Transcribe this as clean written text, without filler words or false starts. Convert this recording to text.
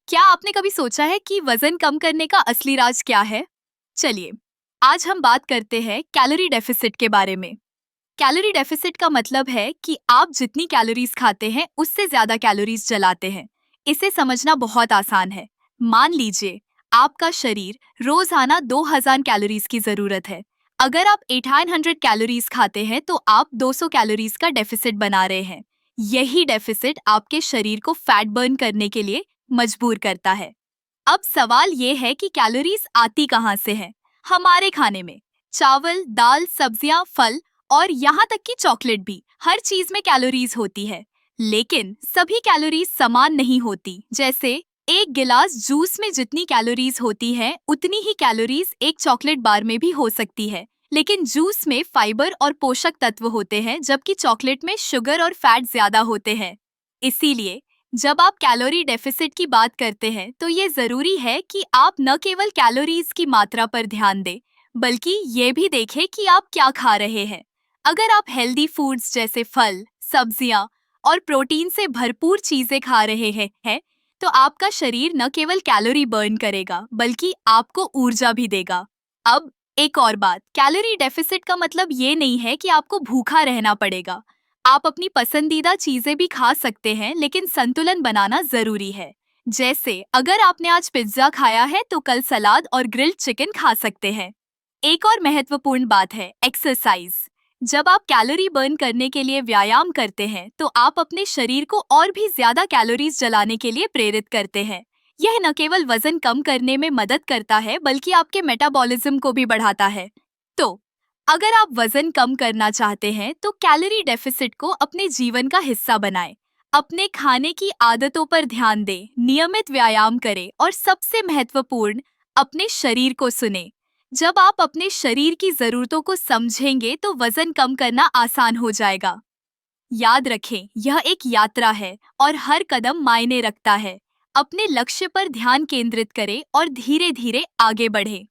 क्या आपने कभी सोचा है कि वजन कम करने का असली राज क्या है? चलिए, आज हम बात करते हैं कैलोरी डेफिसिट के बारे में। कैलोरी डेफिसिट का मतलब है कि आप जितनी कैलोरीज खाते हैं, उससे ज्यादा कैलोरीज जलाते हैं। इसे समझना बहुत आसान है। मान लीजिए, आपका शरीर रोजाना 2000 कैलोरीज की जरूरत है। अगर आप 1800 कैलोरीज खाते हैं, तो आप 200 कैलोरीज का डेफिसिट बना रहे हैं। यही डेफिसिट आपके शरीर को फैट बर्न करने के लिए मजबूर करता है। अब सवाल ये है कि कैलोरीज आती कहाँ से है? हमारे खाने में। चावल, दाल, सब्जियां, फल और यहाँ तक कि चॉकलेट भी, हर चीज में कैलोरीज होती है। लेकिन सभी कैलोरीज समान नहीं होती। जैसे एक गिलास जूस में जितनी कैलोरीज होती है, उतनी ही कैलोरीज एक चॉकलेट बार में भी हो सकती है। लेकिन जूस में फाइबर और पोषक तत्व होते हैं, जबकि चॉकलेट में शुगर और फैट ज्यादा होते हैं। इसीलिए जब आप कैलोरी डेफिसिट की बात करते हैं, तो ये जरूरी है कि आप न केवल कैलोरीज की मात्रा पर ध्यान दें, बल्कि ये भी देखें कि आप क्या खा रहे हैं। अगर आप हेल्दी फूड्स जैसे फल, सब्जियां और प्रोटीन से भरपूर चीजें खा रहे हैं, तो आपका शरीर न केवल कैलोरी बर्न करेगा, बल्कि आपको ऊर्जा भी देगा। अब एक और बात, कैलोरी डेफिसिट का मतलब ये नहीं है कि आपको भूखा रहना पड़ेगा। आप अपनी पसंदीदा चीजें भी खा सकते हैं, लेकिन संतुलन बनाना जरूरी है। जैसे अगर आपने आज पिज्जा खाया है, तो कल सलाद और ग्रिल्ड चिकन खा सकते हैं। एक और महत्वपूर्ण बात है एक्सरसाइज। जब आप कैलोरी बर्न करने के लिए व्यायाम करते हैं, तो आप अपने शरीर को और भी ज्यादा कैलोरीज जलाने के लिए प्रेरित करते हैं। यह न केवल वजन कम करने में मदद करता है, बल्कि आपके मेटाबॉलिज्म को भी बढ़ाता है। तो अगर आप वजन कम करना चाहते हैं, तो कैलोरी डेफिसिट को अपने जीवन का हिस्सा बनाएं। अपने खाने की आदतों पर ध्यान दें, नियमित व्यायाम करें और सबसे महत्वपूर्ण, अपने शरीर को सुने। जब आप अपने शरीर की जरूरतों को समझेंगे, तो वजन कम करना आसान हो जाएगा। याद रखें, यह एक यात्रा है और हर कदम मायने रखता है। अपने लक्ष्य पर ध्यान केंद्रित करें और धीरे धीरे आगे बढ़ें।